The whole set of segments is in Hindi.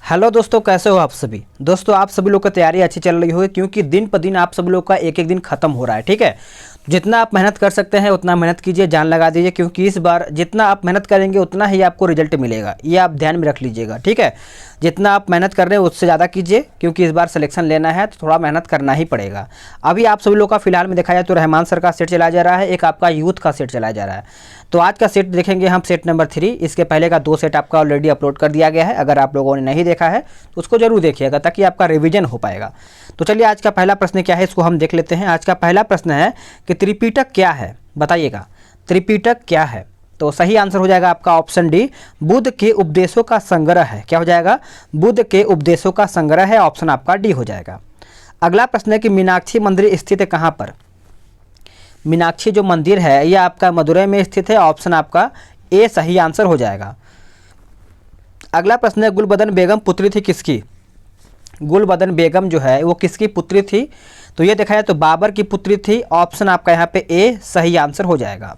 हेलो दोस्तों, कैसे हो आप सभी। दोस्तों आप सभी लोग की तैयारी अच्छी चल रही होगी क्योंकि दिन पर दिन आप सभी लोग का एक एक दिन खत्म हो रहा है। ठीक है, जितना आप मेहनत कर सकते हैं उतना मेहनत कीजिए, जान लगा दीजिए, क्योंकि इस बार जितना आप मेहनत करेंगे उतना ही आपको रिजल्ट मिलेगा। ये आप ध्यान में रख लीजिएगा। ठीक है, जितना आप मेहनत कर रहे हैं उससे ज़्यादा कीजिए, क्योंकि इस बार सिलेक्शन लेना है तो थोड़ा मेहनत करना ही पड़ेगा। अभी आप सभी लोग का फिलहाल में देखा जाए तो रहमान सर का सेट चलाया जा रहा है, एक आपका यूथ का सेट चलाया जा रहा है। तो आज का सेट देखेंगे हम, सेट नंबर 3। इसके पहले का 2 सेट आपका ऑलरेडी अपलोड कर दिया गया है। अगर आप लोगों ने नहीं देखा है तो उसको जरूर देखिएगा ताकि आपका रिवीजन हो पाएगा। तो चलिए आज का पहला प्रश्न क्या है इसको हम देख लेते हैं। आज का पहला प्रश्न है कि त्रिपिटक क्या है, बताइएगा त्रिपिटक क्या है। तो सही आंसर हो जाएगा आपका ऑप्शन डी, बुद्ध के उपदेशों का संग्रह है। क्या हो जाएगा? बुद्ध के उपदेशों का संग्रह है। ऑप्शन आपका डी हो जाएगा। अगला प्रश्न है कि मीनाक्षी मंदिर स्थित है कहाँ पर। मीनाक्षी जो मंदिर है यह आपका मदुरई में स्थित है। ऑप्शन आपका ए सही आंसर हो जाएगा। अगला प्रश्न है गुलबदन बेगम पुत्री थी किसकी। गुलबदन बेगम जो है वो किसकी पुत्री थी। तो ये देखा जाए तो बाबर की पुत्री थी। ऑप्शन आपका यहाँ पे ए सही आंसर हो जाएगा।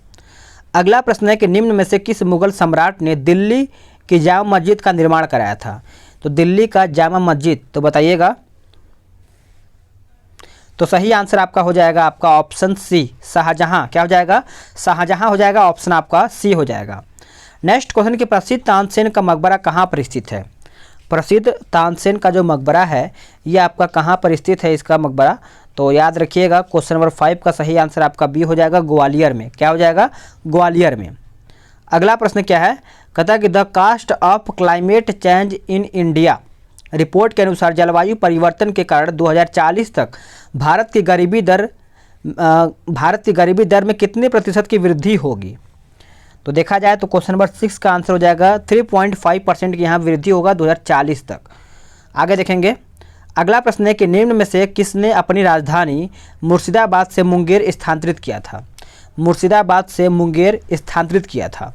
अगला प्रश्न है कि निम्न में से किस मुगल सम्राट ने दिल्ली की जामा मस्जिद का निर्माण कराया था। तो दिल्ली का जामा मस्जिद, तो बताइएगा। तो सही आंसर आपका हो जाएगा आपका ऑप्शन सी, शाहजहां। क्या हो जाएगा? शाहजहां हो जाएगा। ऑप्शन आपका सी हो जाएगा। नेक्स्ट क्वेश्चन कि प्रसिद्ध तानसेन का मकबरा कहाँ पर स्थित है। प्रसिद्ध तानसेन का जो मकबरा है ये आपका कहाँ पर स्थित है इसका मकबरा। तो याद रखिएगा क्वेश्चन नंबर 5 का सही आंसर आपका बी हो जाएगा, ग्वालियर में। क्या हो जाएगा? ग्वालियर में। अगला प्रश्न क्या है, कहता है कि the cost of climate change in India report के अनुसार जलवायु परिवर्तन के कारण 2040 तक भारत की गरीबी दर में कितने प्रतिशत की वृद्धि होगी। तो देखा जाए तो क्वेश्चन नंबर 6 का आंसर हो जाएगा 3.5% की यहाँ वृद्धि होगा 2040 तक। आगे देखेंगे। अगला प्रश्न है कि निम्न में से किसने अपनी राजधानी मुर्शिदाबाद से मुंगेर स्थानांतरित किया था। मुर्शिदाबाद से मुंगेर स्थानांतरित किया था।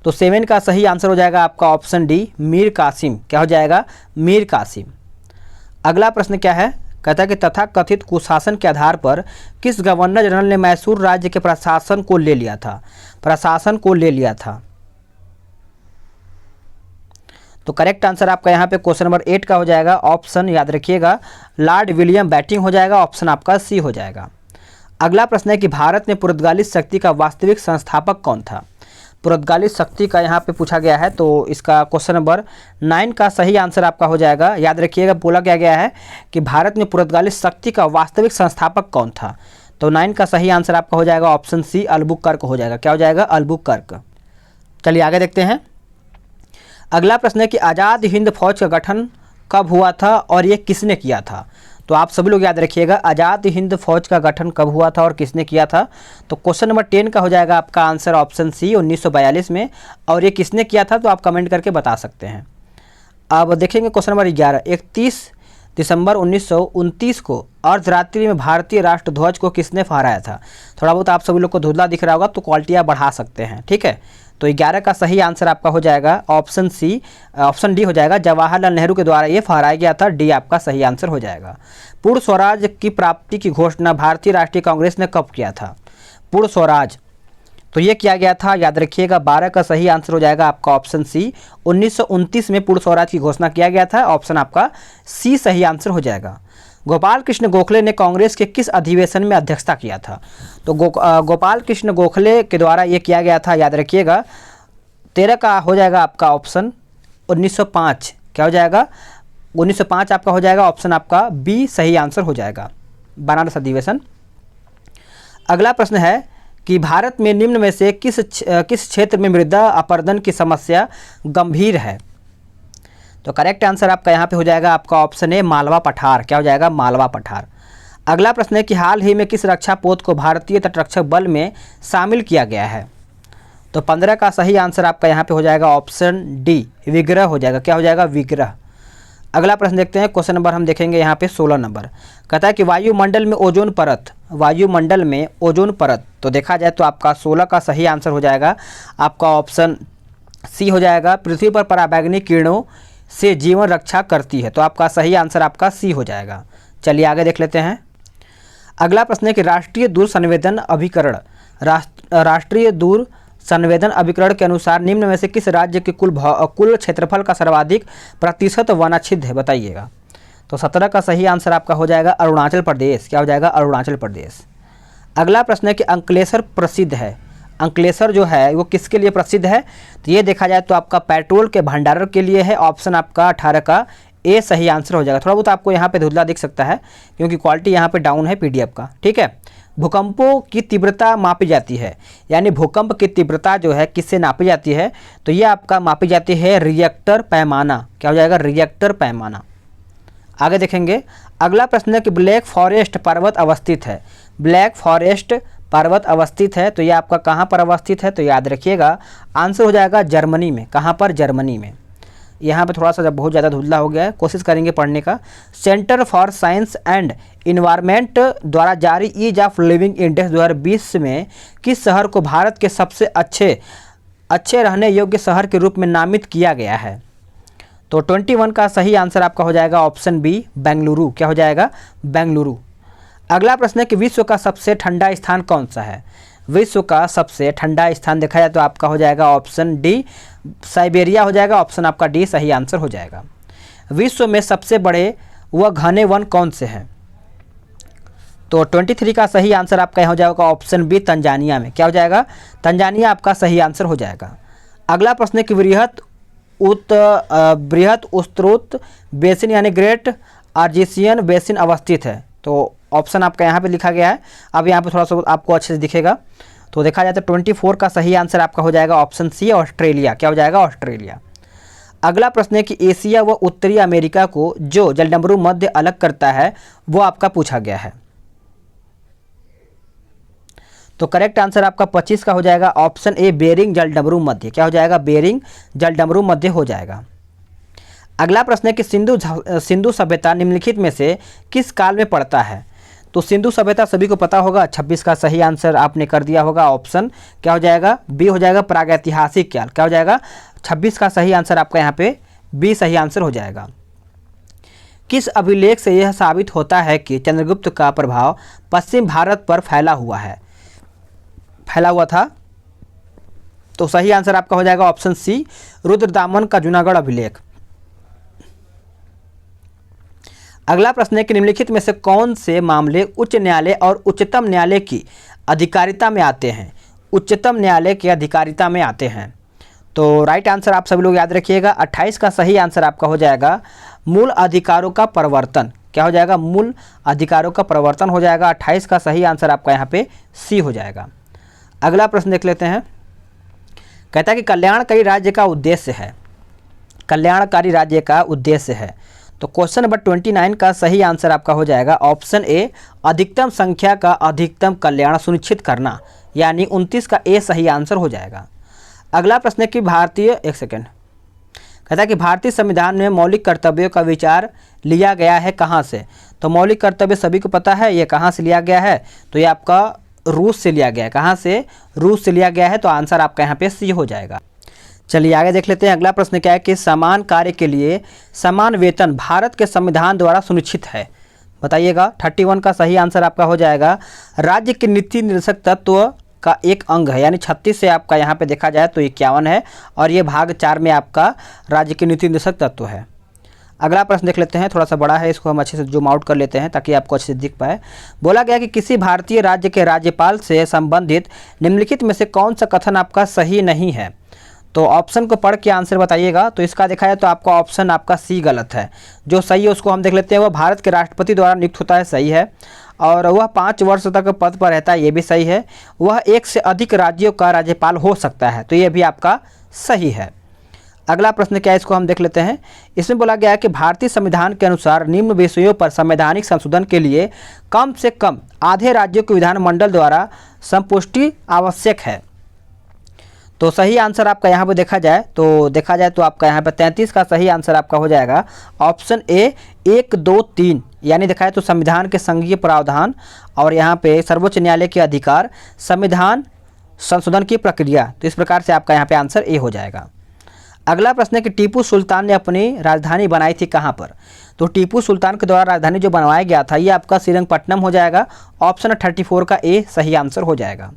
तो 7 का सही आंसर हो जाएगा आपका ऑप्शन डी, मीर कासिम। क्या हो जाएगा? मीर कासिम। अगला प्रश्न क्या है, कहता है कि तथाकथित कुशासन के आधार पर किस गवर्नर जनरल ने मैसूर राज्य के प्रशासन को ले लिया था। प्रशासन को ले लिया था। तो करेक्ट आंसर आपका यहाँ पे क्वेश्चन नंबर 8 का हो जाएगा। ऑप्शन याद रखिएगा, लॉर्ड विलियम बेंटिंक हो जाएगा। ऑप्शन आपका सी हो जाएगा। अगला प्रश्न है कि भारत में पुर्तगाली शक्ति का वास्तविक संस्थापक कौन था। पुर्तगाली शक्ति का यहाँ पे पूछा गया है। तो इसका क्वेश्चन नंबर 9 का सही आंसर आपका हो जाएगा। याद रखिएगा बोला गया है कि भारत में पुर्तगाली शक्ति का वास्तविक संस्थापक कौन था। तो 9 का सही आंसर आपका हो जाएगा ऑप्शन सी, अल्बुकर्क हो जाएगा। क्या हो जाएगा? अल्बुकर्क। चलिए आगे देखते हैं। अगला प्रश्न है कि आज़ाद हिंद फौज का गठन कब हुआ था और ये किसने किया था। तो आप सभी लोग याद रखिएगा आज़ाद हिंद फौज का गठन कब हुआ था और किसने किया था। तो क्वेश्चन नंबर 10 का हो जाएगा आपका आंसर ऑप्शन सी, 1942 में। और ये किसने किया था तो आप कमेंट करके बता सकते हैं। अब देखेंगे क्वेश्चन नंबर 11, 31 दिसंबर 1929 को अर्धरात्रि में भारतीय राष्ट्रध्वज को किसने फहराया था। थोड़ा बहुत आप सभी लोग को धुंधला दिख रहा होगा तो क्वालिटी आप बढ़ा सकते हैं। ठीक है, तो 11 का सही आंसर आपका हो जाएगा ऑप्शन सी, ऑप्शन डी हो जाएगा, जवाहरलाल नेहरू के द्वारा ये फहराया गया था। डी आपका सही आंसर हो जाएगा। पूर्ण स्वराज की प्राप्ति की घोषणा भारतीय राष्ट्रीय कांग्रेस ने कब किया था। पूर्ण स्वराज, तो ये किया गया था, याद रखिएगा 12 का सही आंसर हो जाएगा आपका ऑप्शन सी, 1929 में पूर्ण स्वराज की घोषणा किया गया था। ऑप्शन आपका सी सही आंसर हो जाएगा। गोपाल कृष्ण गोखले ने कांग्रेस के किस अधिवेशन में अध्यक्षता किया था। तो गोपाल कृष्ण गोखले के द्वारा ये किया गया था, याद रखिएगा 13 का हो जाएगा आपका ऑप्शन 1905। क्या हो जाएगा? 1905 आपका हो जाएगा। ऑप्शन आपका बी सही आंसर हो जाएगा, बनारस अधिवेशन। अगला प्रश्न है कि भारत में निम्न में से किस क्षेत्र में मृदा अपरदन की समस्या गंभीर है। तो करेक्ट आंसर आपका यहाँ पे हो जाएगा आपका ऑप्शन ए, मालवा पठार। क्या हो जाएगा? मालवा पठार। अगला प्रश्न है कि हाल ही में किस रक्षा पोत को भारतीय तटरक्षक बल में शामिल किया गया है। तो 15 का सही आंसर आपका यहाँ पे हो जाएगा ऑप्शन डी, विग्रह हो जाएगा। क्या हो जाएगा? विग्रह। अगला प्रश्न देखते हैं। क्वेश्चन नंबर हम देखेंगे यहाँ पे 16 नंबर, कहता है कि वायुमंडल में ओजोन परत, वायुमंडल में ओजोन परत। तो देखा जाए तो आपका 16 का सही आंसर हो जाएगा आपका ऑप्शन सी हो जाएगा, पृथ्वी पर पराबैंगनी किरणों से जीवन रक्षा करती है। तो आपका सही आंसर आपका सी हो जाएगा। चलिए आगे देख लेते हैं। अगला प्रश्न है कि राष्ट्रीय दूर संवेदन अभिकरण, राष्ट्रीय दूर संवेदन अभिकरण के अनुसार निम्न में से किस राज्य के कुल क्षेत्रफल का सर्वाधिक प्रतिशत वनाच्छिद्र है, बताइएगा। तो 17 का सही आंसर आपका हो जाएगा अरुणाचल प्रदेश। क्या हो जाएगा? अरुणाचल प्रदेश। अगला प्रश्न है कि अंकलेश्वर प्रसिद्ध है। अंकलेश्वर जो है वो किसके लिए प्रसिद्ध है? तो ये देखा जाए तो आपका पेट्रोल के भंडारण के लिए है। ऑप्शन आपका 18 का ए सही आंसर हो जाएगा। थोड़ा बहुत आपको यहाँ पे धुंधला दिख सकता है क्योंकि क्वालिटी यहाँ पे डाउन है पीडीएफ का, ठीक है। भूकंपों की तीव्रता मापी जाती है, यानी भूकंप की तीव्रता जो है किससे नापी जाती है? तो ये आपका मापी जाती है रिएक्टर पैमाना। क्या हो जाएगा? रिएक्टर पैमाना। आगे देखेंगे। अगला प्रश्न है कि ब्लैक फॉरेस्ट पर्वत अवस्थित है। ब्लैक फॉरेस्ट पर्वत अवस्थित है तो ये आपका कहाँ पर अवस्थित है? तो याद रखिएगा आंसर हो जाएगा जर्मनी में। कहाँ पर? जर्मनी में। यहाँ पे थोड़ा सा जब बहुत ज़्यादा धुंधला हो गया है, कोशिश करेंगे पढ़ने का। Centre for science and environment द्वारा जारी ईज ऑफ लिविंग इंडेक्स 2020 में किस शहर को भारत के सबसे अच्छे रहने योग्य शहर के रूप में नामित किया गया है? तो 21 का सही आंसर आपका हो जाएगा ऑप्शन बी बेंगलुरु। क्या हो जाएगा? बेंगलुरु। अगला प्रश्न है कि विश्व का सबसे ठंडा स्थान कौन सा है? विश्व का सबसे ठंडा स्थान देखा जाए तो आपका हो जाएगा ऑप्शन डी साइबेरिया हो जाएगा। ऑप्शन आपका डी सही आंसर हो जाएगा। विश्व में सबसे बड़े व घने वन कौन से हैं? तो 23 का सही आंसर आपका हो जाएगा ऑप्शन बी तंजानिया में। क्या हो जाएगा? तंजानिया आपका सही आंसर हो जाएगा। अगला प्रश्न है कि बृहत उत्तरोत्तर बेसिन यानी ग्रेट आर्जिसियन बेसिन अवस्थित है। तो ऑप्शन आपका यहाँ पे लिखा गया है, अब यहाँ पे थोड़ा सा आपको अच्छे से दिखेगा। तो देखा जाए तो 24 का सही आंसर आपका हो जाएगा ऑप्शन सी ऑस्ट्रेलिया। क्या हो जाएगा? ऑस्ट्रेलिया। अगला प्रश्न है कि एशिया व उत्तरी अमेरिका को जो जलडमरू मध्य अलग करता है वो आपका पूछा गया है। तो करेक्ट आंसर आपका 25 का हो जाएगा ऑप्शन ए बेरिंग जलडमरू मध्य। क्या हो जाएगा? बेरिंग जलडमरू मध्य हो जाएगा। अगला प्रश्न है कि सिंधु सभ्यता निम्नलिखित में से किस काल में पड़ता है? तो सिंधु सभ्यता सभी को पता होगा। 26 का सही आंसर आपने कर दिया होगा। ऑप्शन क्या हो जाएगा? बी हो जाएगा प्रागैतिहासिक काल। क्या हो जाएगा? 26 का सही आंसर आपका यहाँ पे बी सही आंसर हो जाएगा। किस अभिलेख से यह साबित होता है कि चंद्रगुप्त का प्रभाव पश्चिम भारत पर फैला हुआ था? तो सही आंसर आपका हो जाएगा ऑप्शन सी रुद्रदामन का जूनागढ़ अभिलेख। अगला प्रश्न है कि निम्नलिखित में से कौन से मामले उच्च न्यायालय और उच्चतम न्यायालय की अधिकारिता में आते हैं? उच्चतम न्यायालय की अधिकारिता में आते हैं। तो राइट आंसर आप सभी लोग याद रखिएगा। 28 का सही आंसर आपका हो जाएगा मूल अधिकारों का प्रवर्तन। क्या हो जाएगा? मूल अधिकारों का प्रवर्तन हो जाएगा। 28 का सही आंसर आपका यहाँ पे सी हो जाएगा। अगला प्रश्न देख लेते हैं। कहता है कि कल्याणकारी राज्य का उद्देश्य है। कल्याणकारी राज्य का उद्देश्य है। तो क्वेश्चन नंबर 29 का सही आंसर आपका हो जाएगा ऑप्शन ए अधिकतम संख्या का अधिकतम कल्याण सुनिश्चित करना, यानी 29 का ए सही आंसर हो जाएगा। अगला प्रश्न है कि कहता है कि भारतीय संविधान में मौलिक कर्तव्यों का विचार लिया गया है कहाँ से? तो मौलिक कर्तव्य सभी को पता है, ये कहाँ से लिया गया है? तो ये आपका रूस से लिया गया है। कहाँ से? रूस से लिया गया है। तो आंसर आपका यहाँ पे सी हो जाएगा। चलिए आगे देख लेते हैं। अगला प्रश्न क्या है कि समान कार्य के लिए समान वेतन भारत के संविधान द्वारा सुनिश्चित है, बताइएगा। 31 का सही आंसर आपका हो जाएगा राज्य के नीति निर्देशक तत्व का एक अंग है, यानी 36 से आपका यहाँ पे देखा जाए तो 51 है और ये भाग 4 में आपका राज्य के नीति निर्देशक तत्व है। अगला प्रश्न देख लेते हैं, थोड़ा सा बड़ा है, इसको हम अच्छे से जूम आउट कर लेते हैं ताकि आपको अच्छे से दिख पाए। बोला गया कि किसी भारतीय राज्य के राज्यपाल से संबंधित निम्नलिखित में से कौन सा कथन आपका सही नहीं है? तो ऑप्शन को पढ़ के आंसर बताइएगा। तो इसका देखा जाए तो आपका ऑप्शन आपका सी गलत है। जो सही है उसको हम देख लेते हैं। वह भारत के राष्ट्रपति द्वारा नियुक्त होता है, सही है। और वह 5 वर्ष तक पद पर रहता है, ये भी सही है। वह 1 से अधिक राज्यों का राज्यपाल हो सकता है, तो ये भी आपका सही है। अगला प्रश्न क्या है, इसको हम देख लेते हैं। इसमें बोला गया है कि भारतीय संविधान के अनुसार निम्न विषयों पर संवैधानिक संशोधन के लिए कम से कम आधे राज्यों के विधानमंडल द्वारा संपुष्टि आवश्यक है। तो सही आंसर आपका यहाँ पे देखा जाए तो आपका यहाँ पे 33 का सही आंसर आपका हो जाएगा ऑप्शन ए 1, 2, 3, यानी देखा जाए तो संविधान के संघीय प्रावधान और यहाँ पे सर्वोच्च न्यायालय के अधिकार, संविधान संशोधन की प्रक्रिया। तो इस प्रकार से आपका यहाँ पे आंसर ए हो जाएगा। अगला प्रश्न है कि टीपू सुल्तान ने अपनी राजधानी बनाई थी कहाँ पर? तो टीपू सुल्तान के द्वारा राजधानी जो बनवाया गया था ये आपका श्रीरंगपट्टनम हो जाएगा। ऑप्शन 34 का ए सही आंसर हो जाएगा।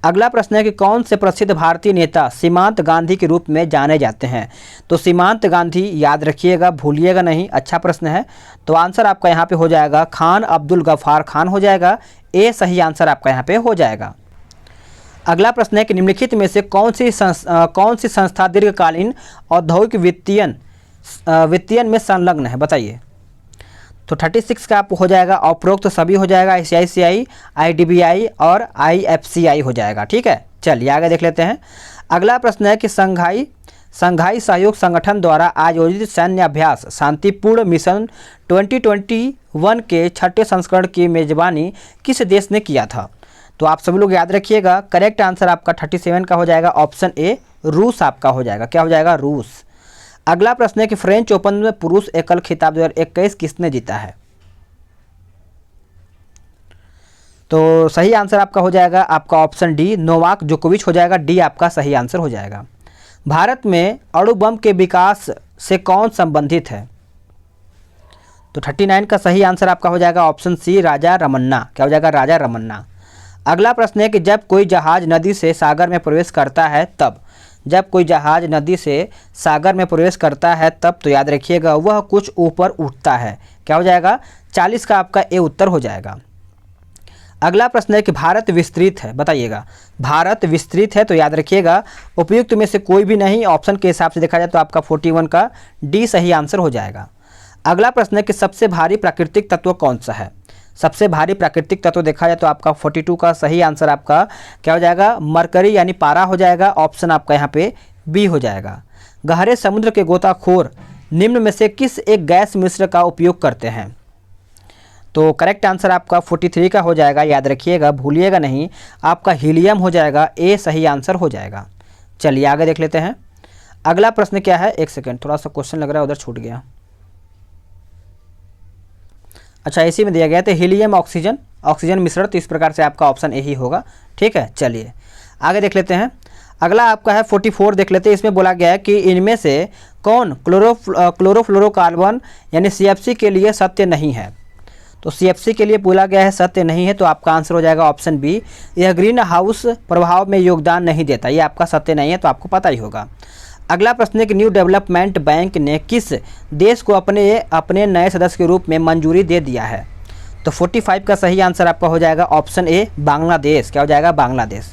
अगला प्रश्न है कि कौन से प्रसिद्ध भारतीय नेता सीमांत गांधी के रूप में जाने जाते हैं। तो सीमांत गांधी याद रखिएगा, भूलिएगा नहीं, अच्छा प्रश्न है। तो आंसर आपका यहाँ पे हो जाएगा खान अब्दुल गफ्फार खान हो जाएगा, ए सही आंसर आपका यहाँ पे हो जाएगा। अगला प्रश्न है कि निम्नलिखित में से कौन सी संस्था दीर्घकालीन औद्योगिक वित्तीयन में संलग्न है, बताइए। तो 36 का आप हो जाएगा उपरोक्त सभी हो जाएगा, ICICI, IDBI और IFCI हो जाएगा। ठीक है, चलिए आगे देख लेते हैं। अगला प्रश्न है कि संघाई सहयोग संगठन द्वारा आयोजित सैन्य अभ्यास शांतिपूर्ण मिशन 2021 के 6ठे संस्करण की मेजबानी किस देश ने किया था। तो आप सभी लोग याद रखिएगा, करेक्ट आंसर आपका 37 का हो जाएगा, ऑप्शन ए रूस आपका हो जाएगा। क्या हो जाएगा, रूस। अगला प्रश्न है कि फ्रेंच ओपन में पुरुष एकल खिताब 2021 किसने जीता है। तो सही आंसर आपका हो जाएगा आपका ऑप्शन डी नोवाक जोकोविच हो जाएगा, डी आपका सही आंसर हो जाएगा। भारत में अणु बम के विकास से कौन संबंधित है। तो 39 का सही आंसर आपका हो जाएगा ऑप्शन सी राजा रमन्ना। क्या हो जाएगा, राजा रमन्ना। अगला प्रश्न है कि जब कोई जहाज नदी से सागर में प्रवेश करता है तब, जब कोई जहाज नदी से सागर में प्रवेश करता है तब, तो याद रखिएगा वह कुछ ऊपर उठता है। क्या हो जाएगा, 40 का आपका ए उत्तर हो जाएगा। अगला प्रश्न है कि भारत विस्तृत है, बताइएगा। भारत विस्तृत है तो याद रखिएगा उपयुक्त में से कोई भी नहीं, ऑप्शन के हिसाब से देखा जाए तो आपका 41 का डी सही आंसर हो जाएगा। अगला प्रश्न है कि सबसे भारी प्राकृतिक तत्व कौन सा है। सबसे भारी प्राकृतिक तत्व देखा जाए तो आपका 42 का सही आंसर आपका क्या हो जाएगा, मरकरी यानी पारा हो जाएगा, ऑप्शन आपका यहाँ पे बी हो जाएगा। गहरे समुद्र के गोताखोर निम्न में से किस एक गैस मिश्र का उपयोग करते हैं। तो करेक्ट आंसर आपका 43 का हो जाएगा, याद रखिएगा, भूलिएगा नहीं, आपका हीलियम हो जाएगा, ए सही आंसर हो जाएगा। चलिए आगे देख लेते हैं। अगला प्रश्न क्या है, एक सेकेंड, थोड़ा सा क्वेश्चन लग रहा है उधर छूट गया। अच्छा, इसी में दिया गया था हीलियम ऑक्सीजन मिश्रण, तो इस प्रकार से आपका ऑप्शन ए ही होगा। ठीक है, चलिए आगे देख लेते हैं। अगला आपका है 44 देख लेते हैं। इसमें बोला गया है कि इनमें से कौन क्लोरोफ्लोरोकार्बन यानी CFC के लिए सत्य नहीं है। तो CFC के लिए बोला गया है सत्य नहीं है, तो आपका आंसर हो जाएगा ऑप्शन बी, यह ग्रीन हाउस प्रभाव में योगदान नहीं देता, ये आपका सत्य नहीं है, तो आपको पता ही होगा। अगला प्रश्न है कि न्यू डेवलपमेंट बैंक ने किस देश को अपने नए सदस्य के रूप में मंजूरी दे दिया है। तो 45 का सही आंसर आपका हो जाएगा ऑप्शन ए बांग्लादेश। क्या हो जाएगा, बांग्लादेश।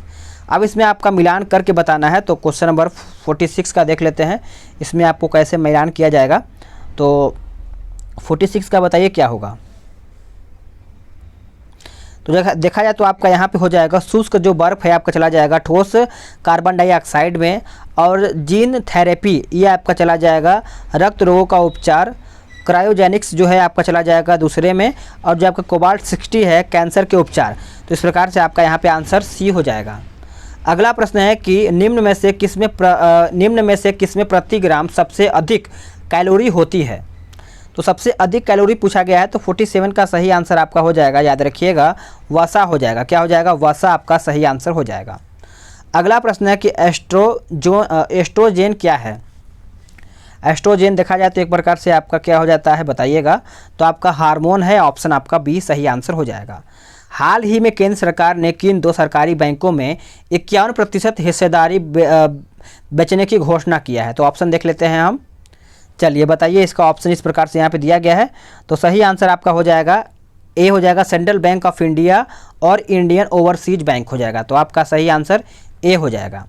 अब इसमें आपका मिलान करके बताना है, तो क्वेश्चन नंबर 46 का देख लेते हैं, इसमें आपको कैसे मिलान किया जाएगा। तो 46 का बताइए क्या होगा। तो देखा जाए तो आपका यहाँ पे हो जाएगा शुष्क जो बर्फ़ है आपका चला जाएगा ठोस कार्बन डाइऑक्साइड में, और जीन थेरेपी ये आपका चला जाएगा रक्त रोगों का उपचार, क्रायोजेनिक्स जो है आपका चला जाएगा दूसरे में, और जो आपका कोबाल्ट 60 है कैंसर के उपचार। तो इस प्रकार से आपका यहाँ पे आंसर सी हो जाएगा। अगला प्रश्न है कि निम्न में से किसमें प्रति ग्राम सबसे अधिक कैलोरी होती है। तो सबसे अधिक कैलोरी पूछा गया है, तो 47 का सही आंसर आपका हो जाएगा, याद रखिएगा वसा हो जाएगा। क्या हो जाएगा, वसा आपका सही आंसर हो जाएगा। अगला प्रश्न है कि एस्ट्रोजेन क्या है। एस्ट्रोजेन देखा जाए तो एक प्रकार से आपका क्या हो जाता है बताइएगा, तो आपका हार्मोन है, ऑप्शन आपका बी सही आंसर हो जाएगा। हाल ही में केंद्र सरकार ने किन 2 सरकारी बैंकों में 51% हिस्सेदारी बेचने की घोषणा किया है। तो ऑप्शन देख लेते हैं हम। चलिए बताइए, इसका ऑप्शन इस प्रकार से यहाँ पे दिया गया है, तो सही आंसर आपका हो जाएगा ए हो जाएगा सेंट्रल बैंक ऑफ इंडिया और इंडियन ओवरसीज बैंक हो जाएगा। तो आपका सही आंसर ए हो जाएगा।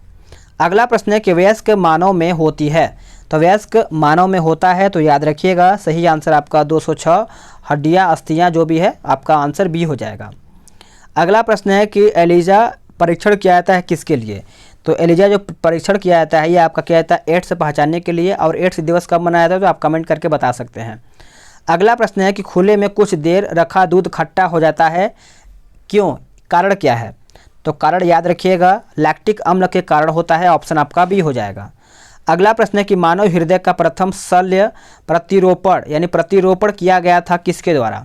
अगला प्रश्न है कि वयस्क मानव में होती है। तो वयस्क मानव में होता है, तो याद रखिएगा सही आंसर आपका 206 हड्डियाँ अस्थियाँ जो भी है, आपका आंसर बी हो जाएगा। अगला प्रश्न है कि एलिजा परीक्षण किया जाता है किसके लिए। तो एलिजा जो परीक्षण किया जाता है ये आपका क्या जाता है, एड्स पहचानने के लिए, और एड्स दिवस कब मनाया जाता है तो आप कमेंट करके बता सकते हैं। अगला प्रश्न है कि खुले में कुछ देर रखा दूध खट्टा हो जाता है, क्यों, कारण क्या है। तो कारण याद रखिएगा लैक्टिक अम्ल के कारण होता है, ऑप्शन आपका बी हो जाएगा। अगला प्रश्न है कि मानव हृदय का प्रथम शल्य प्रतिरोपण किया गया था किसके द्वारा।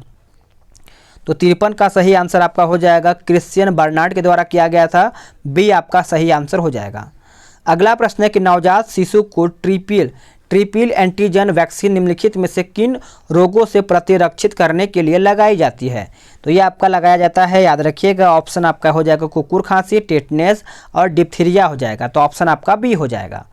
तो 53 का सही आंसर आपका हो जाएगा क्रिश्चियन बर्नार्ड के द्वारा किया गया था, बी आपका सही आंसर हो जाएगा। अगला प्रश्न है कि नवजात शिशु को ट्रिपल एंटीजन वैक्सीन निम्नलिखित में से किन रोगों से प्रतिरक्षित करने के लिए लगाई जाती है? तो ये आपका लगाया जाता है, याद रखिएगा, ऑप्शन आपका हो जाएगा कुकुर खांसी, टेटनेस और डिप्थीरिया हो जाएगा। तो ऑप्शन आपका बी हो जाएगा।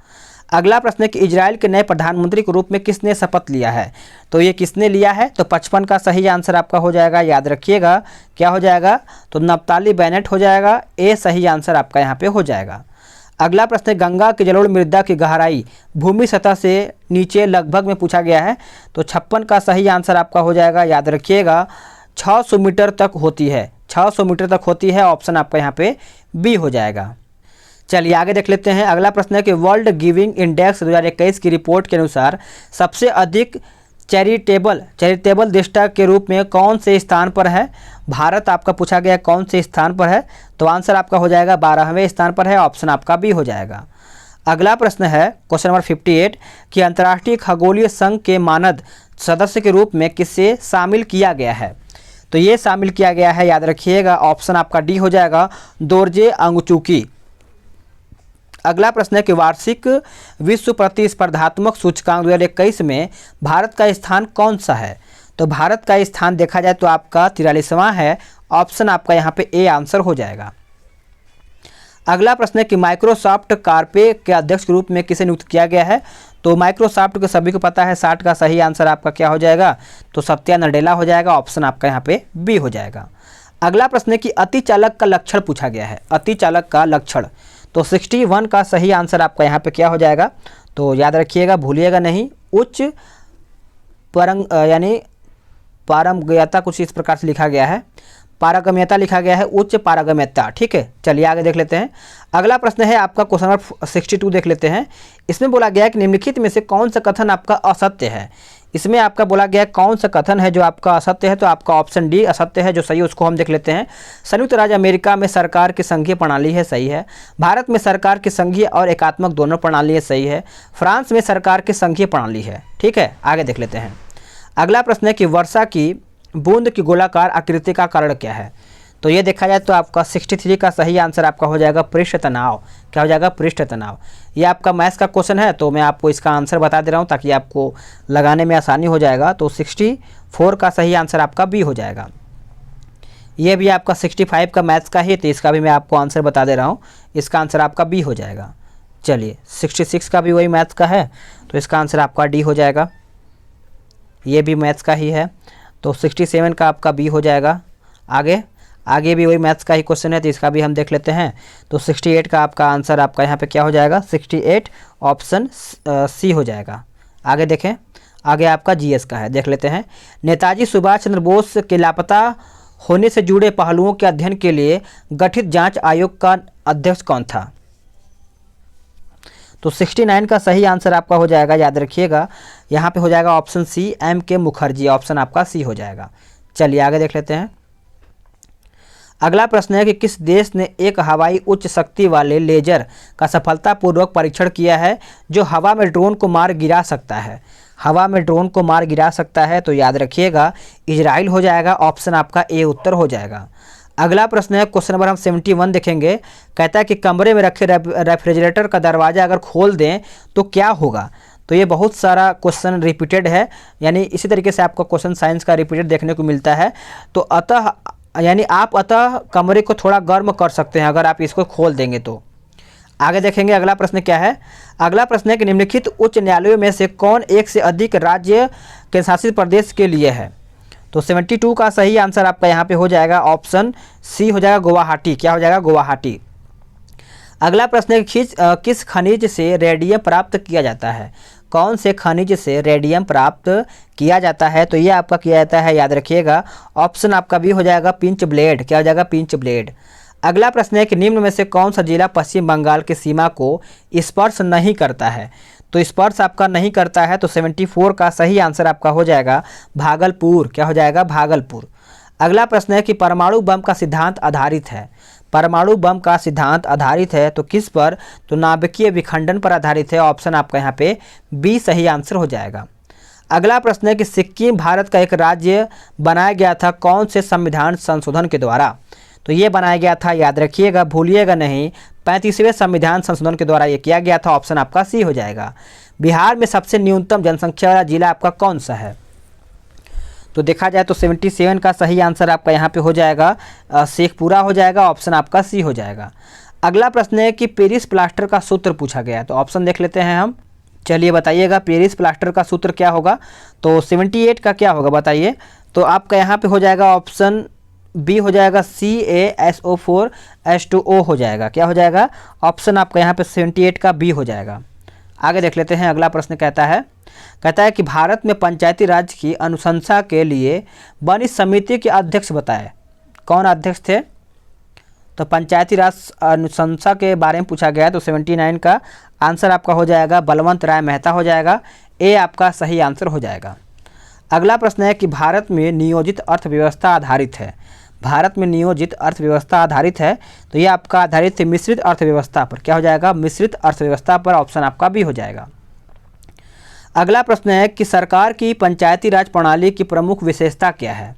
अगला प्रश्न है कि इजराइल के नए प्रधानमंत्री के रूप में किसने शपथ लिया है? तो ये किसने लिया है? तो 55 का सही आंसर आपका हो जाएगा, याद रखिएगा, क्या हो जाएगा? तो नप्ताली बेनेट हो जाएगा। ए सही आंसर आपका यहाँ पे हो जाएगा। अगला प्रश्न है गंगा की जलोढ़ मृदा की गहराई भूमि सतह से नीचे लगभग में पूछा गया है। तो 56 का सही आंसर आपका हो जाएगा, याद रखिएगा, 600 मीटर तक होती है, 600 मीटर तक होती है। ऑप्शन आपका यहाँ पे बी हो जाएगा। चलिए आगे देख लेते हैं। अगला प्रश्न है कि वर्ल्ड गिविंग इंडेक्स 2021 की रिपोर्ट के अनुसार सबसे अधिक चैरिटेबल देशता के रूप में कौन से स्थान पर है? भारत आपका पूछा गया कौन से स्थान पर है? तो आंसर आपका हो जाएगा 12वें स्थान पर है। ऑप्शन आपका बी हो जाएगा। अगला प्रश्न है क्वेश्चन नंबर 58 कि अंतर्राष्ट्रीय खगोलीय संघ के मानद सदस्य के रूप में किसे शामिल किया गया है? तो ये शामिल किया गया है, याद रखिएगा, ऑप्शन आपका डी हो जाएगा, दोरजे अंगचूकी। अगला प्रश्न है कि वार्षिक विश्व प्रतिस्पर्धात्मक सूचकांक 2021 में भारत का स्थान कौन सा है? तो भारत का स्थान देखा जाए तो आपका 43वां है। ऑप्शन आपका यहाँ पे ए आंसर हो जाएगा। अगला प्रश्न है कि माइक्रोसॉफ्ट कार्पे के अध्यक्ष के रूप में किसे नियुक्त किया गया है? तो माइक्रोसॉफ्ट को सभी को पता है, 60 का सही आंसर आपका क्या हो जाएगा? तो सत्या नडेला हो जाएगा। ऑप्शन आपका यहाँ पे बी हो जाएगा। अगला प्रश्न है कि अतिचालक का लक्षण पूछा गया है, अतिचालक का लक्षण। तो 61 का सही आंसर आपका यहाँ पे क्या हो जाएगा? तो याद रखिएगा, भूलिएगा नहीं, उच्च यानी पारंगम्यता, कुछ इस प्रकार से लिखा गया है, पारगम्यता लिखा गया है, उच्च पारगम्यता। ठीक है, चलिए आगे देख लेते हैं। अगला प्रश्न है आपका क्वेश्चन नंबर 62 देख लेते हैं। इसमें बोला गया है कि निम्नलिखित में से कौन सा कथन आपका असत्य है? इसमें आपका बोला गया है कौन सा कथन है जो आपका असत्य है? तो आपका ऑप्शन डी असत्य है। जो सही है उसको हम देख लेते हैं। संयुक्त राज्य अमेरिका में सरकार की संघीय प्रणाली है, सही है। भारत में सरकार की संघीय और एकात्मक दोनों प्रणाली है, सही है। फ्रांस में सरकार की संघीय प्रणाली है। ठीक है, आगे देख लेते हैं। अगला प्रश्न है कि वर्षा की बूंद की गोलाकार आकृति का कारण क्या है? तो ये देखा जाए तो आपका 63 का सही आंसर आपका हो जाएगा पृष्ठ तनाव। क्या हो जाएगा? पृष्ठ तनाव। ये आपका मैथ्स का क्वेश्चन है, तो मैं आपको इसका आंसर बता दे रहा हूँ ताकि आपको लगाने में आसानी हो जाएगा। तो 64 का सही आंसर आपका बी हो जाएगा। ये भी आपका 65 का मैथ्स का ही, तो इसका भी मैं आपको आंसर बता दे रहा हूँ। इसका आंसर आपका बी हो जाएगा। चलिए 66 का भी वही मैथ्स का है, तो इसका आंसर आपका डी हो जाएगा। ये भी मैथ्स का ही है, तो 67 का आपका बी हो जाएगा। आगे भी वही मैथ्स का ही क्वेश्चन है, तो इसका भी हम देख लेते हैं। तो 68 का आपका आंसर आपका यहाँ पे क्या हो जाएगा? 68 ऑप्शन सी हो जाएगा। आगे देखें, आगे आपका जीएस का है, देख लेते हैं। नेताजी सुभाष चंद्र बोस के लापता होने से जुड़े पहलुओं के अध्ययन के लिए गठित जांच आयोग का अध्यक्ष कौन था? तो 69 का सही आंसर आपका हो जाएगा, याद रखिएगा, यहाँ पे हो जाएगा ऑप्शन सी, एम के मुखर्जी। ऑप्शन आपका सी हो जाएगा। चलिए आगे देख लेते हैं। अगला प्रश्न है कि किस देश ने एक हवाई उच्च शक्ति वाले लेजर का सफलतापूर्वक परीक्षण किया है जो हवा में ड्रोन को मार गिरा सकता है? हवा में ड्रोन को मार गिरा सकता है, तो याद रखिएगा इजराइल हो जाएगा। ऑप्शन आपका ए उत्तर हो जाएगा। अगला प्रश्न है क्वेश्चन नंबर हम 71 देखेंगे। कहता है कि कमरे में रखे रेफ्रिजरेटर का दरवाज़ा अगर खोल दें तो क्या होगा? तो ये बहुत सारा क्वेश्चन रिपीटेड है, यानी इसी तरीके से आपको क्वेश्चन साइंस का रिपीटेड देखने को मिलता है। तो आप अतः कमरे को थोड़ा गर्म कर सकते हैं अगर आप इसको खोल देंगे तो। आगे देखेंगे अगला प्रश्न क्या है। अगला प्रश्न है कि निम्नलिखित उच्च न्यायालयों में से कौन एक से अधिक राज्य के शासित प्रदेश के लिए है? तो 72 का सही आंसर आपका यहाँ पे हो जाएगा, ऑप्शन सी हो जाएगा, गुवाहाटी। क्या हो जाएगा? गुवाहाटी। अगला प्रश्न है किस खनिज से रेडियम प्राप्त किया जाता है? कौन से खनिज से रेडियम प्राप्त किया जाता है? तो ये आपका किया जाता है, याद रखिएगा, ऑप्शन आपका भी हो जाएगा, पिंच ब्लेड। क्या हो जाएगा? Pinch blade. अगला प्रश्न है कि निम्न में से कौन सा जिला पश्चिम बंगाल की सीमा को स्पर्श नहीं करता है? तो स्पर्श आपका नहीं करता है, तो 74 का सही आंसर आपका हो जाएगा भागलपुर। क्या हो जाएगा? भागलपुर। अगला प्रश्न है कि परमाणु बम का सिद्धांत आधारित है। परमाणु बम का सिद्धांत आधारित है तो किस पर? तो नाभिकीय विखंडन पर आधारित है। ऑप्शन आपका यहाँ पे बी सही आंसर हो जाएगा। अगला प्रश्न है कि सिक्किम भारत का एक राज्य बनाया गया था कौन से संविधान संशोधन के द्वारा? तो ये बनाया गया था, याद रखिएगा, भूलिएगा नहीं, 35वें संविधान संशोधन के द्वारा ये किया गया था। ऑप्शन आपका सी हो जाएगा। बिहार में सबसे न्यूनतम जनसंख्या वाला जिला आपका कौन सा है? तो देखा जाए तो 77 का सही आंसर आपका यहाँ पे हो जाएगा शेखपुरा हो जाएगा, ऑप्शन आपका सी हो जाएगा। अगला प्रश्न है कि पेरिस प्लास्टर का सूत्र पूछा गया है, तो ऑप्शन देख लेते हैं हम। चलिए बताइएगा पेरिस प्लास्टर का सूत्र क्या होगा? तो 78 का क्या होगा बताइए? तो आपका यहाँ पे हो जाएगा ऑप्शन बी हो जाएगा CaSO4H2O हो जाएगा। क्या हो जाएगा? ऑप्शन आपका यहाँ पे 78 का बी हो जाएगा। आगे देख लेते हैं। अगला प्रश्न कहता है कि भारत में पंचायती राज की अनुशंसा के लिए बनी समिति के अध्यक्ष बताएं। कौन अध्यक्ष थे? तो पंचायती राज अनुशंसा के बारे में पूछा गया है, तो 79 का आंसर आपका हो जाएगा बलवंत राय मेहता हो जाएगा। ए आपका सही आंसर हो जाएगा। अगला प्रश्न है कि भारत में नियोजित अर्थव्यवस्था आधारित है। भारत में नियोजित अर्थव्यवस्था आधारित है, तो ये आपका आधारित है मिश्रित अर्थव्यवस्था पर। क्या हो जाएगा? मिश्रित अर्थव्यवस्था पर, ऑप्शन आपका बी हो जाएगा। अगला प्रश्न है कि सरकार की पंचायती राज प्रणाली की प्रमुख विशेषता क्या है?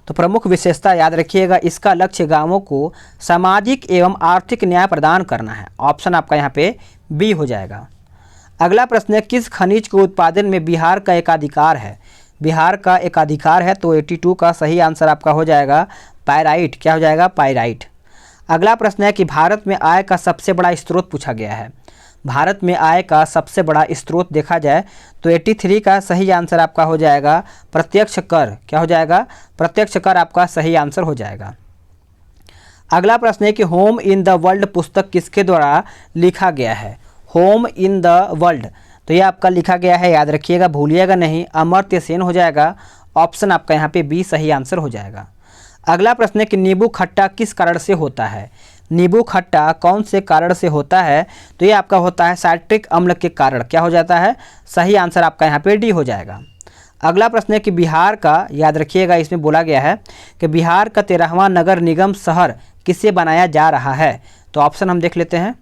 तो प्रमुख विशेषता याद रखिएगा, इसका लक्ष्य गांवों को सामाजिक एवं आर्थिक न्याय प्रदान करना है। ऑप्शन आपका यहाँ पे बी हो जाएगा। अगला प्रश्न है किस खनिज के उत्पादन में बिहार का एकाधिकार है? बिहार का एकाधिकार है, तो 82 का सही आंसर आपका हो जाएगा पायराइट। क्या हो जाएगा? पायराइट। अगला प्रश्न है कि भारत में आय का सबसे बड़ा स्रोत पूछा गया है। भारत में आय का सबसे बड़ा स्रोत देखा जाए तो 83 का सही आंसर आपका हो जाएगा प्रत्यक्ष कर। क्या हो जाएगा? प्रत्यक्ष कर आपका सही आंसर हो जाएगा। अगला प्रश्न है कि होम इन द वर्ल्ड पुस्तक किसके द्वारा लिखा गया है? होम इन द वर्ल्ड, तो ये आपका लिखा गया है, याद रखिएगा, भूलिएगा नहीं, अमर्त्य सेन हो जाएगा। ऑप्शन आपका यहाँ पे बी सही आंसर हो जाएगा। अगला प्रश्न है कि नींबू खट्टा किस कारण से होता है? नींबू खट्टा कौन से कारण से होता है? तो ये आपका होता है साइट्रिक अम्ल के कारण। क्या हो जाता है? सही आंसर आपका यहाँ पे डी हो जाएगा। अगला प्रश्न है कि बिहार का, याद रखिएगा, इसमें बोला गया है कि बिहार का 13वां नगर निगम शहर किससे बनाया जा रहा है? तो ऑप्शन हम देख लेते हैं।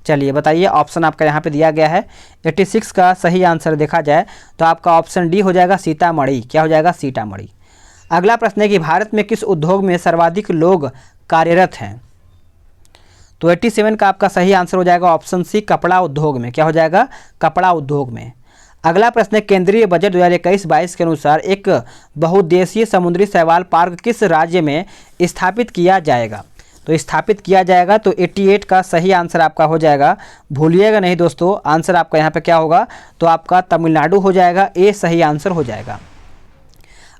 चलिए बताइए, ऑप्शन आपका यहाँ पे दिया गया है। 86 का सही आंसर देखा जाए तो आपका ऑप्शन डी हो जाएगा सीतामढ़ी। क्या हो जाएगा? सीतामढ़ी। अगला प्रश्न है कि भारत में किस उद्योग में सर्वाधिक लोग कार्यरत हैं? तो 87 का आपका सही आंसर हो जाएगा ऑप्शन सी कपड़ा उद्योग में। क्या हो जाएगा? कपड़ा उद्योग में। अगला प्रश्न है केंद्रीय बजट 2021-22 के अनुसार एक बहुउद्देशीय समुद्री शैवाल पार्क किस राज्य में स्थापित किया जाएगा? तो स्थापित किया जाएगा, तो 88 का सही आंसर आपका हो जाएगा, भूलिएगा नहीं दोस्तों, आंसर आपका यहाँ पे क्या होगा? तो आपका तमिलनाडु हो जाएगा। ए सही आंसर हो जाएगा।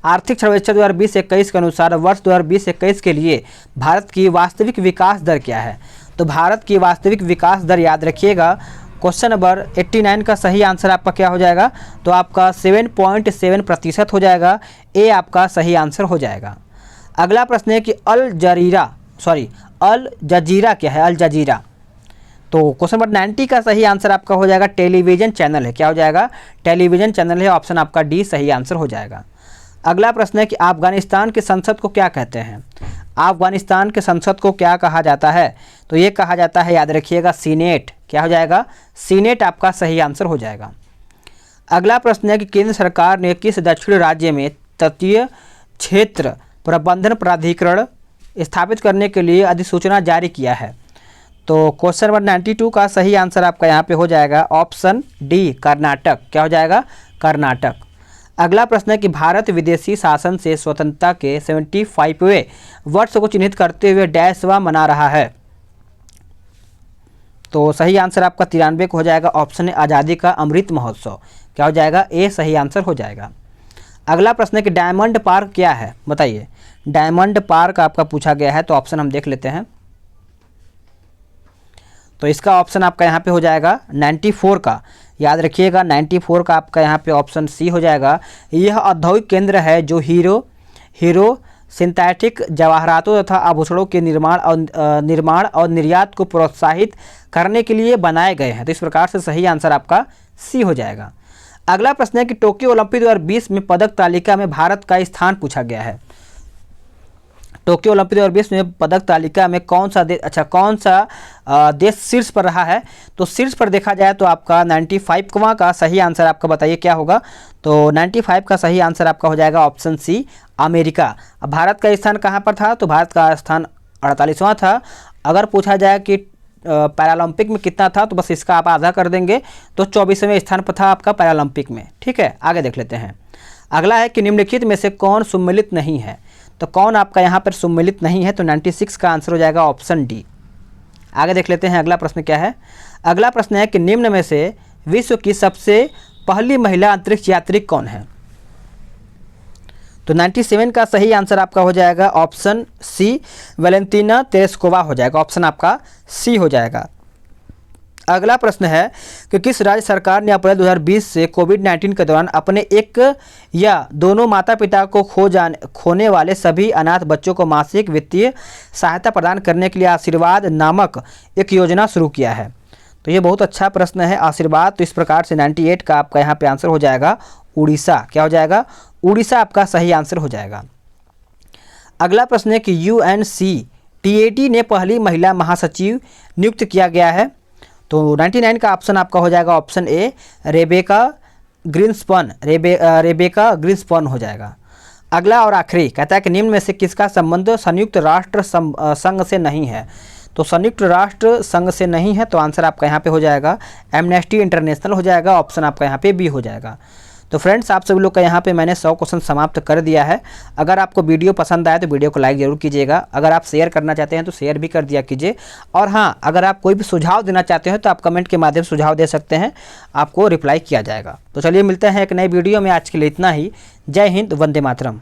आर्थिक सर्वेक्षण 2020-21 के अनुसार वर्ष 2020-21 के लिए भारत की वास्तविक विकास दर क्या है? तो भारत की वास्तविक विकास दर याद रखिएगा, क्वेश्चन नंबर 89 का सही आंसर आपका क्या हो जाएगा? तो आपका 7.7% हो जाएगा। ए आपका सही आंसर हो जाएगा। अगला प्रश्न है कि अल जजीरा क्या है? अल जजीरा, तो क्वेश्चन नंबर 90 का सही आंसर आपका हो जाएगा टेलीविज़न चैनल है। क्या हो जाएगा? टेलीविज़न चैनल है, ऑप्शन आपका डी सही आंसर हो जाएगा। अगला प्रश्न है कि अफगानिस्तान के संसद को क्या कहते हैं? अफगानिस्तान के संसद को क्या कहा जाता है? तो ये कहा जाता है, याद रखिएगा, सीनेट। क्या हो जाएगा? सीनेट आपका सही आंसर हो जाएगा। अगला प्रश्न है कि केंद्र सरकार ने किस दक्षिण राज्य में तटीय क्षेत्र प्रबंधन प्राधिकरण स्थापित करने के लिए अधिसूचना जारी किया है? तो क्वेश्चन नंबर 92 का सही आंसर आपका यहाँ पे हो जाएगा ऑप्शन डी कर्नाटक। क्या हो जाएगा? कर्नाटक। अगला प्रश्न है कि भारत विदेशी शासन से स्वतंत्रता के 75वें वर्ष को चिन्हित करते हुए डैशवा मना रहा है? तो सही आंसर आपका 93 को हो जाएगा, ऑप्शन है आज़ादी का अमृत महोत्सव। क्या हो जाएगा? ए सही आंसर हो जाएगा। अगला प्रश्न है कि डायमंड पार्क क्या है? बताइए, डायमंड पार्क आपका पूछा गया है, तो ऑप्शन हम देख लेते हैं। तो इसका ऑप्शन आपका यहाँ पे हो जाएगा 94 का, याद रखिएगा, 94 का आपका यहाँ पे ऑप्शन सी हो जाएगा। यह औद्योगिक केंद्र है जो हीरो सिंथेटिक जवाहरातों तथा आभूषणों के निर्माण और निर्यात को प्रोत्साहित करने के लिए बनाए गए हैं। तो इस प्रकार से सही आंसर आपका सी हो जाएगा। अगला प्रश्न है कि टोक्यो ओलंपिक 2020 में पदक तालिका में भारत का स्थान पूछा गया है। टोक्यो ओलंपिक 2020 में पदक तालिका में कौन सा देश शीर्ष पर रहा है? तो शीर्ष पर देखा जाए तो आपका 95वां का सही आंसर आपका बताइए क्या होगा? तो 95 का सही आंसर आपका हो जाएगा ऑप्शन सी अमेरिका। अब भारत का स्थान कहाँ पर था? तो भारत का स्थान 48वां था। अगर पूछा जाए कि पैरालंपिक में कितना था, तो बस इसका आप आधा कर देंगे तो 24वें स्थान पर था आपका पैरालंपिक में। ठीक है, आगे देख लेते हैं। अगला है कि निम्नलिखित में से कौन सम्मिलित नहीं है, तो कौन आपका यहाँ पर सम्मिलित नहीं है, तो 96 का आंसर हो जाएगा ऑप्शन डी। आगे देख लेते हैं अगला प्रश्न क्या है। अगला प्रश्न है कि निम्न में से विश्व की सबसे पहली महिला अंतरिक्ष यात्री कौन है, तो 97 का सही आंसर आपका हो जाएगा ऑप्शन सी, वैलेंटीना तेरेस्कोवा हो जाएगा, ऑप्शन आपका सी हो जाएगा। अगला प्रश्न है कि किस राज्य सरकार ने अप्रैल 2020 से कोविड-19 के दौरान अपने एक या दोनों माता पिता को खोने वाले सभी अनाथ बच्चों को मासिक वित्तीय सहायता प्रदान करने के लिए आशीर्वाद नामक एक योजना शुरू किया है, तो ये बहुत अच्छा प्रश्न है आशीर्वाद। तो इस प्रकार से 98 का आपका यहाँ पे आंसर हो जाएगा उड़ीसा। क्या हो जाएगा, उड़ीसा आपका सही आंसर हो जाएगा। अगला प्रश्न है कि UNCTAD ने पहली महिला महासचिव नियुक्त किया गया है, तो 99 का ऑप्शन आपका हो जाएगा ऑप्शन ए, रेबेका ग्रिन्सपन हो जाएगा। अगला और आखिरी कहता है कि निम्न में से किसका संबंध संयुक्त राष्ट्र संघ से नहीं है, तो संयुक्त राष्ट्र संघ से नहीं है, तो आंसर आपका यहाँ पे हो जाएगा एमनेस्टी इंटरनेशनल हो जाएगा, ऑप्शन आपका यहाँ पे बी हो जाएगा। तो फ्रेंड्स, आप सभी लोग का यहाँ पे मैंने 100 क्वेश्चन समाप्त कर दिया है। अगर आपको वीडियो पसंद आए तो वीडियो को लाइक ज़रूर कीजिएगा। अगर आप शेयर करना चाहते हैं तो शेयर भी कर दिया कीजिए। और हाँ, अगर आप कोई भी सुझाव देना चाहते हैं तो आप कमेंट के माध्यम से सुझाव दे सकते हैं, आपको रिप्लाई किया जाएगा। तो चलिए मिलते हैं एक नई वीडियो में, आज के लिए इतना ही। जय हिंद, वंदे मातरम।